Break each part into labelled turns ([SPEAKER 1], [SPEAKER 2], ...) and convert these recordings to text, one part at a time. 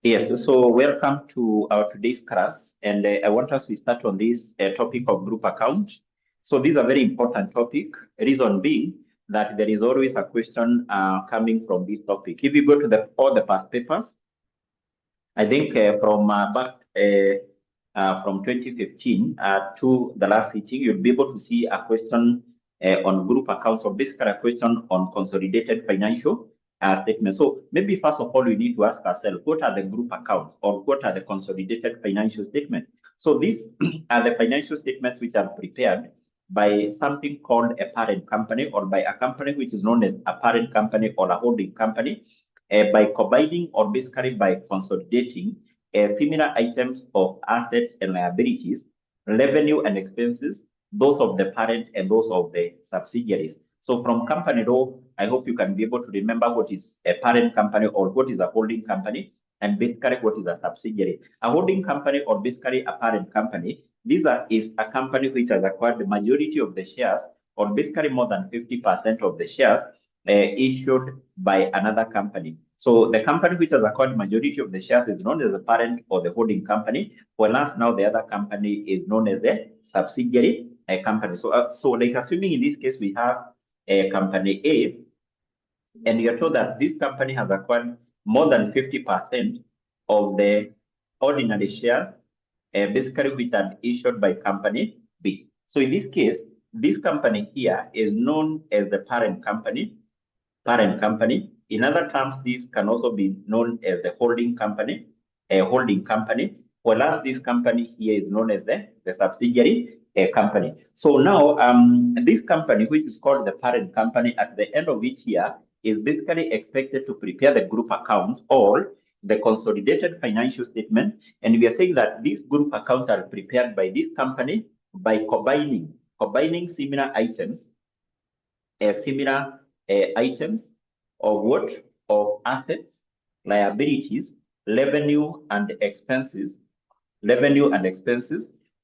[SPEAKER 1] Yes, so welcome to our today's class, and I want us to start on this topic of group account. So this is a very important topic. Reason being that there is always a question coming from this topic. If you go to all the past papers, I think from back from 2015 to the last sitting, you'll be able to see a question on group accounts, or basically a question on consolidated financial statements. So maybe first of all, we need to ask ourselves, what are the group accounts, or what are the consolidated financial statements? So these are the financial statements which are prepared by something called a parent company, or by a company which is known as a parent company or a holding company, by combining or basically by consolidating similar items of assets and liabilities, revenue and expenses, those of the parent and those of the subsidiaries. So from company law, I hope you can be able to remember what is a parent company or what is a holding company, and basically what is a subsidiary. A holding company, or basically a parent company, is a company which has acquired the majority of the shares, or basically more than 50% of the shares issued by another company. So the company which has acquired majority of the shares is known as the parent or the holding company, whereas now the other company is known as the subsidiary company. So like assuming in this case we have a company A, and you're told that this company has acquired more than 50% of the ordinary shares, basically which are issued by company B. So in this case, this company here is known as the parent company. In other terms, this can also be known as the holding company, whereas this company here is known as the subsidiary company. So now, this company, which is called the parent company, at the end of each year, is basically expected to prepare the group account or the consolidated financial statement. And we are saying that these group accounts are prepared by this company by combining similar items, of what? Of assets, liabilities, revenue and expenses,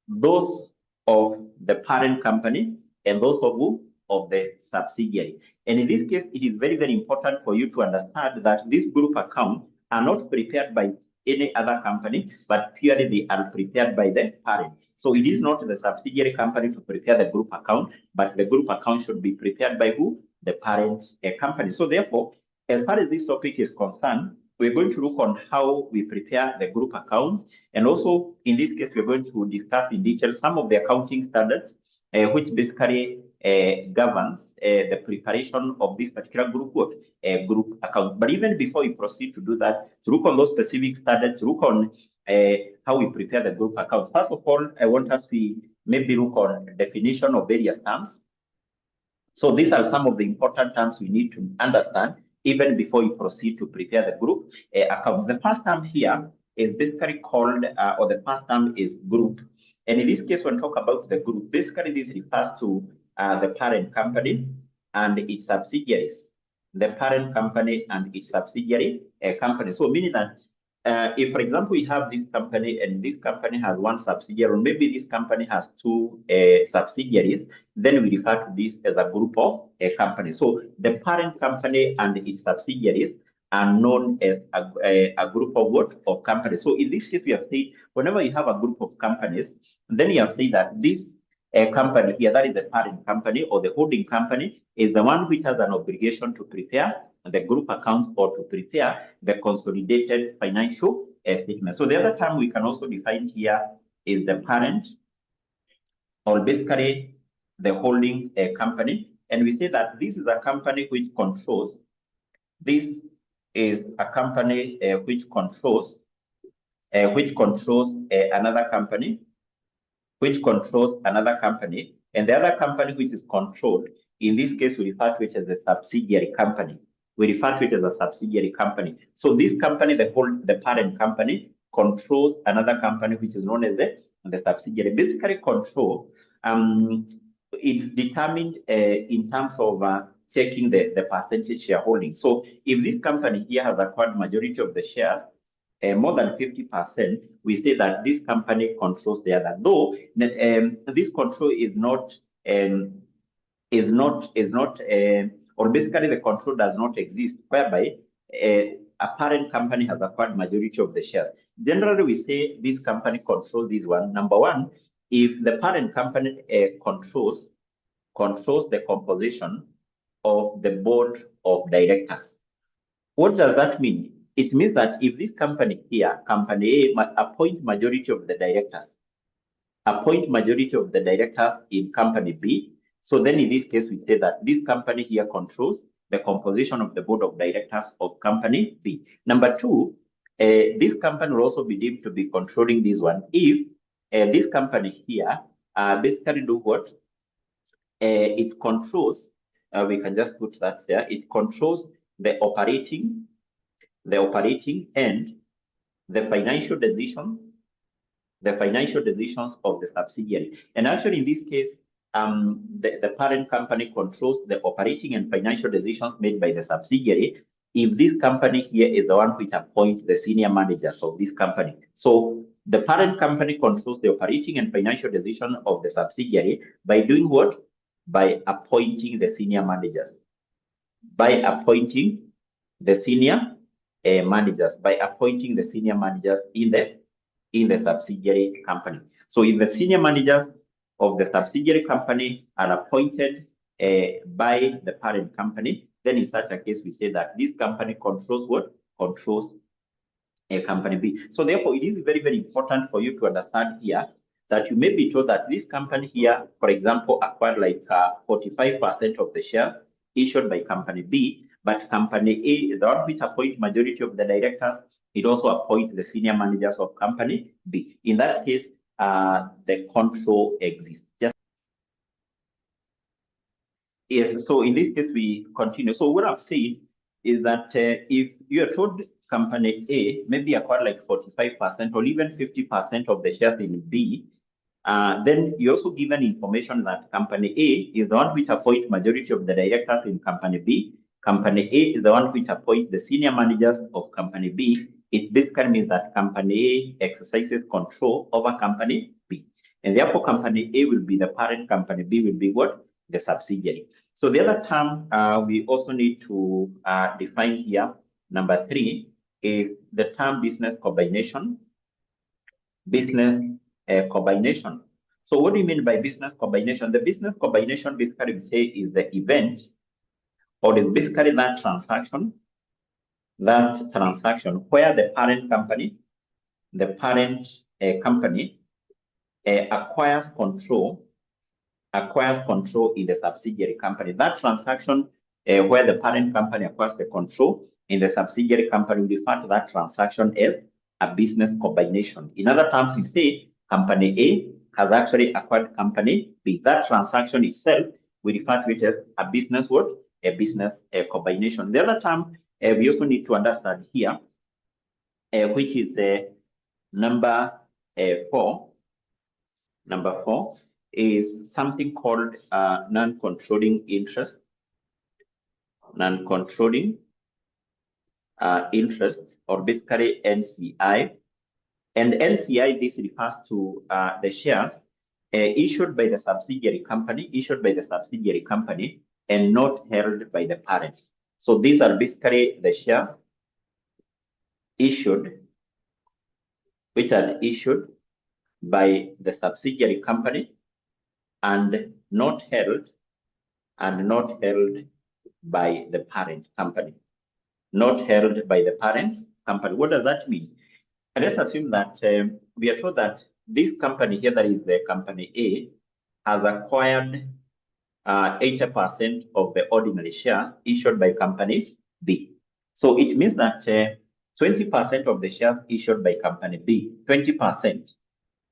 [SPEAKER 1] those of the parent company and those of who? Of the subsidiary. And in this case, it is very, very important for you to understand that these group accounts are not prepared by any other company, but purely they are prepared by the parent. So it is not the subsidiary company to prepare the group account, but the group account should be prepared by who? The parent company. So therefore, as far as this topic is concerned, we're going to look on how we prepare the group account. And also, in this case, we're going to discuss in detail some of the accounting standards, which basically governs the preparation of this particular group account. But even before we proceed to do that, to look on those specific standards, to look on how we prepare the group account. First of all, I want us to maybe look on definition of various terms. So these are some of the important terms we need to understand even before you proceed to prepare the group account. The first term here is basically called, or the first term is group. And in this case, when we talk about the group, basically this refers to the parent company and its subsidiaries. The parent company and its subsidiary company. So meaning that if, for example, we have this company and this company has one subsidiary, or maybe this company has two subsidiaries, then we refer to this as a group of companies. So the parent company and its subsidiaries are known as a group of what? Of companies. So in this case, we have said, whenever you have a group of companies, then you have said that this company here, that is the parent company or the holding company, is the one which has an obligation to prepare the group account or to prepare the consolidated financial statement. So the other term we can also define here is the parent, or basically the holding company. And we say that this is a company which controls, this is a company which controls another company, and the other company which is controlled, in this case, we refer to it as a subsidiary company. So this company, the parent company, controls another company which is known as the subsidiary. Basically, control is determined in terms of checking the percentage shareholding. So if this company here has acquired majority of the shares, more than 50%, we say that this company controls the other. Though this control is not, or basically the control does not exist, whereby a parent company has acquired majority of the shares. Generally, we say this company controls this one. Number one, if the parent company controls the composition of the board of directors. What does that mean? It means that if this company here, company A, appoint majority of the directors, in company B, so then in this case, we say that this company here controls the composition of the board of directors of company B. Number two, this company will also be deemed to be controlling this one if this company here basically do what? It controls, we can just put that there, it controls the operating and the financial decisions of the subsidiary. And actually, in this case, the parent company controls the operating and financial decisions made by the subsidiary if this company here is the one which appoints the senior managers of this company. So the parent company controls the operating and financial decision of the subsidiary by doing what? By appointing the senior managers. By appointing the senior managers in the subsidiary company. So if the senior managers of the subsidiary company are appointed by the parent company, then in such a case, we say that this company controls what? Controls a company B. So therefore, it is very, very important for you to understand here that you may be told that this company here, for example, acquired like 45% of the shares issued by company B, but company A is the one which appoints majority of the directors. It also appoints the senior managers of company B. In that case, the control exists. Yes, so in this case, we continue. So what I've said is that if you are told company A maybe acquired like 45% or even 50% of the shares in B, then you also given information that company A is the one which appoints majority of the directors in company B. Company A is the one which appoints the senior managers of company B. It basically means that company A exercises control over company B. And therefore, company A will be the parent, company B will be what? The subsidiary. So the other term we also need to define here, number 3, is the term business combination. Business combination. So what do you mean by business combination? The business combination basically we say is the event, or is basically that transaction where the parent company, acquires control in the subsidiary company. That transaction where the parent company acquires the control in the subsidiary company, we refer to that transaction as a business combination. In other terms, we say company A has actually acquired company B. That transaction itself, we refer to it as a business what? A business combination. The other term we also need to understand here, which is number 4. Number 4 is something called non-controlling interest. Non-controlling interest, or basically NCI. And NCI, this refers to the shares issued by the subsidiary company, and not held by the parent. So these are basically the shares which are issued by the subsidiary company and not held by the parent company. Not held by the parent company. What does that mean? And let's assume that we are told that this company here, that is the company A, has acquired 80% of the ordinary shares issued by company B. So it means that 20% of the shares issued by company B, 20%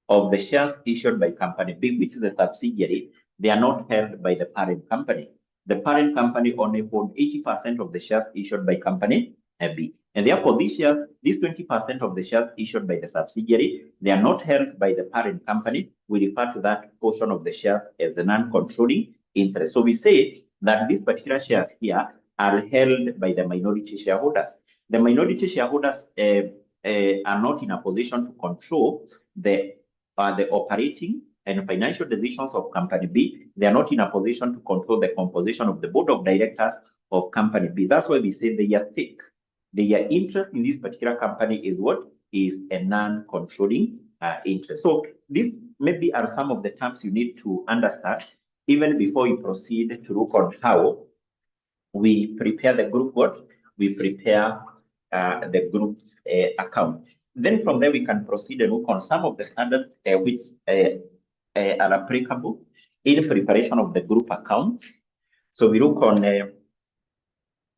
[SPEAKER 1] of the shares issued by company B, which is the subsidiary, they are not held by the parent company. The parent company only holds 80% of the shares issued by company B. And therefore, these 20% of the shares issued by the subsidiary, they are not held by the parent company. We refer to that portion of the shares as the non-controlling interest. So we say that these particular shares here are held by the minority shareholders. The minority shareholders are not in a position to control the operating and financial decisions of company B. They are not in a position to control the composition of the board of directors of company B. That's why we say they are stake. their interest in this particular company is what? Is a non-controlling interest. So these maybe are some of the terms you need to understand even before you proceed to look on how we prepare the group what? We prepare the group account. Then from there, we can proceed and look on some of the standards which are applicable in preparation of the group account. So we look on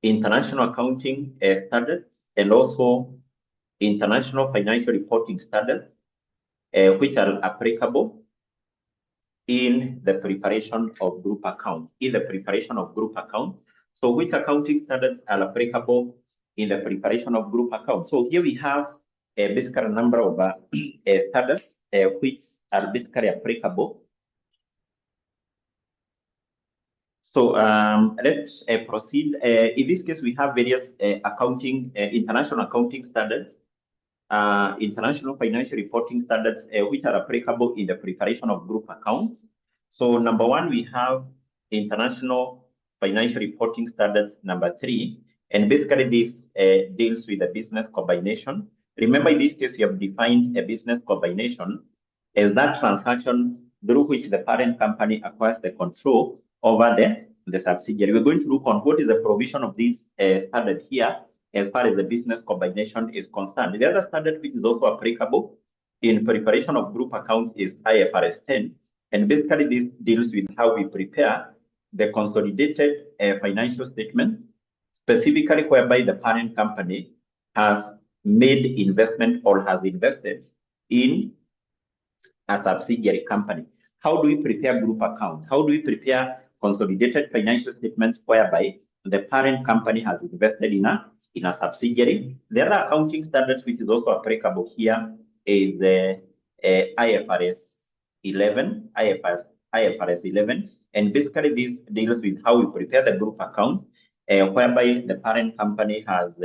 [SPEAKER 1] international accounting standards and also international financial reporting standards, which are applicable in the preparation of group account. So which accounting standards are applicable in the preparation of group account? So here we have a basically number of standards which are basically applicable. So let's proceed. In this case, we have various international accounting standards, international financial reporting standards, which are applicable in the preparation of group accounts. So number one, we have international financial reporting standard number 3, and basically this deals with the business combination. Remember, in this case, we have defined a business combination as that transaction through which the parent company acquires the control over the subsidiary. We're going to look on what is the provision of this standard here as far as the business combination is concerned. The other standard which is also applicable in preparation of group accounts is IFRS 10, and basically this deals with how we prepare the consolidated financial statement, specifically whereby the parent company has made investment or has invested in a subsidiary company. How do we prepare group account? How do we prepare consolidated financial statements whereby the parent company has invested in a subsidiary? The other accounting standard which is also applicable here is the IFRS 11, and basically this deals with how we prepare the group account, whereby the parent company has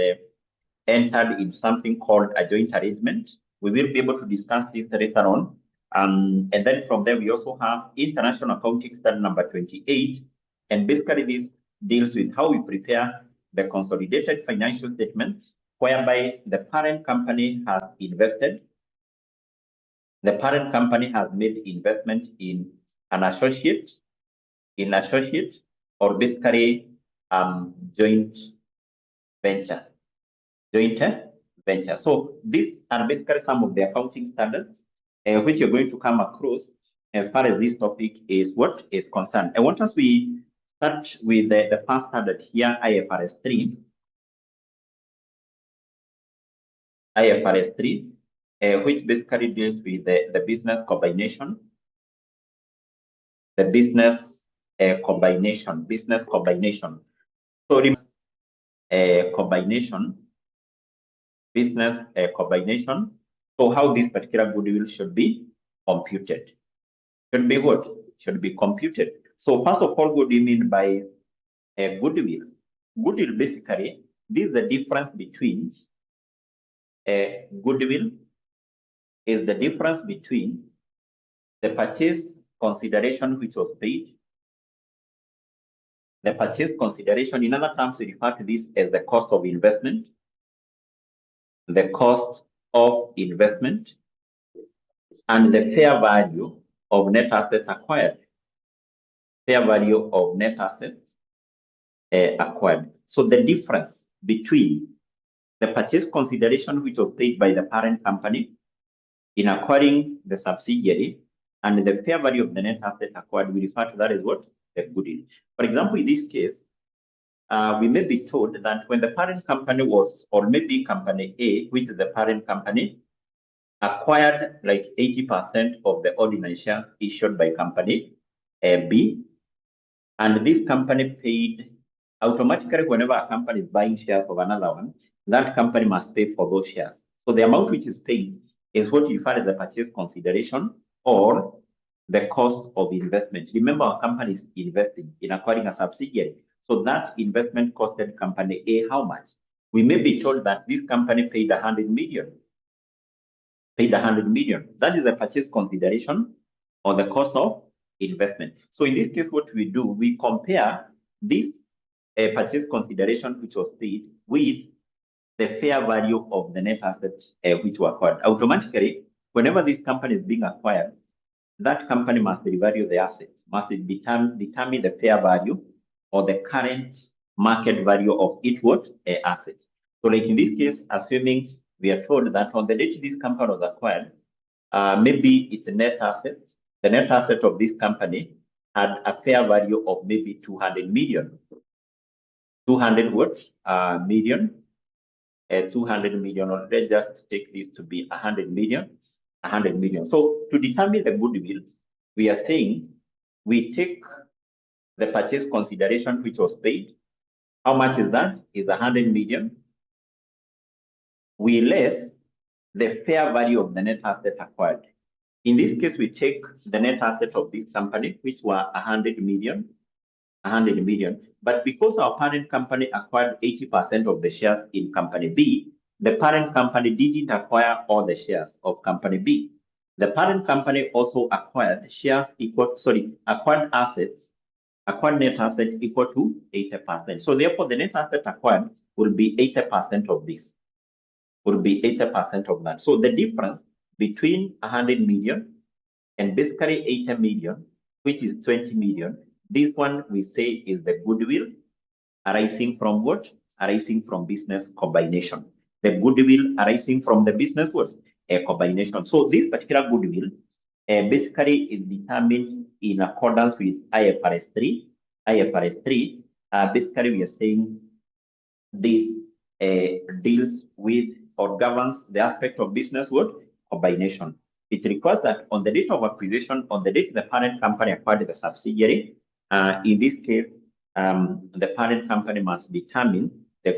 [SPEAKER 1] entered in something called a joint arrangement. We will be able to discuss this later on. And then from there, we also have international accounting standard number 28, and basically this deals with how we prepare the consolidated financial statements, whereby the parent company has invested. The parent company has made investment in an associate, or basically joint venture. So these are basically some of the accounting standards which you're going to come across as far as this topic is what is concerned. I want us we start with the first standard here, IFRS 3. IFRS 3, which basically deals with the business combination. The business combination. So combination. Business combination. So how this particular goodwill should be computed? Should be what? Should be computed. So first of all, what do you mean by goodwill? Goodwill, basically, this is the difference between goodwill is the difference between the purchase consideration which was paid. The purchase consideration, in other terms, we refer to this as the cost of investment. The cost of investment and the fair value of net assets acquired. Fair value of net assets acquired. So the difference between the purchase consideration which was paid by the parent company in acquiring the subsidiary and the fair value of the net asset acquired, we refer to that as what? The goodwill. For example, in this case, we may be told that when the parent company was, or maybe company A, which is the parent company, acquired like 80% of the ordinary shares issued by company B, and this company paid automatically whenever a company is buying shares of another one, that company must pay for those shares. So the amount which is paid is what you refer as the purchase consideration or the cost of investment. Remember, our company is investing in acquiring a subsidiary. So that investment costed company A how much? We may be told that this company paid 100 million. That is the purchase consideration or the cost of investment. So in this case, what we do, we compare this purchase consideration which was paid with the fair value of the net assets which were acquired. Automatically, whenever this company is being acquired, that company must revalue the assets, must determine the fair value or the current market value of each asset. So like in this case, assuming we are told that on the date this company was acquired, maybe it's net assets. The net asset of this company had a fair value of maybe 200 million. 200 million, 200 million, or let's just take this to be 100 million, 100 million. So to determine the goodwill, we are saying we take the purchase consideration which was paid. How much is that? Is 100 million. We less the fair value of the net asset acquired. In this case, we take the net asset of this company, which were 100 million, 100 million. But because our parent company acquired 80% of the shares in company B, the parent company didn't acquire all the shares of company B. The parent company also acquired shares acquired net asset equal to 80%. So therefore, the net asset acquired will be 80% of this, will be 80% of that. So the difference between 100 million and basically 80 million, which is 20 million, this one we say is the goodwill arising from what? Arising from business combination. The goodwill arising from the business what? A combination. So this particular goodwill basically is determined in accordance with IFRS 3. IFRS 3, basically we are saying this deals with or governs the aspect of business what? Combination. It requires that on the date of acquisition, on the date the parent company acquired the subsidiary, in this case, the parent company must determine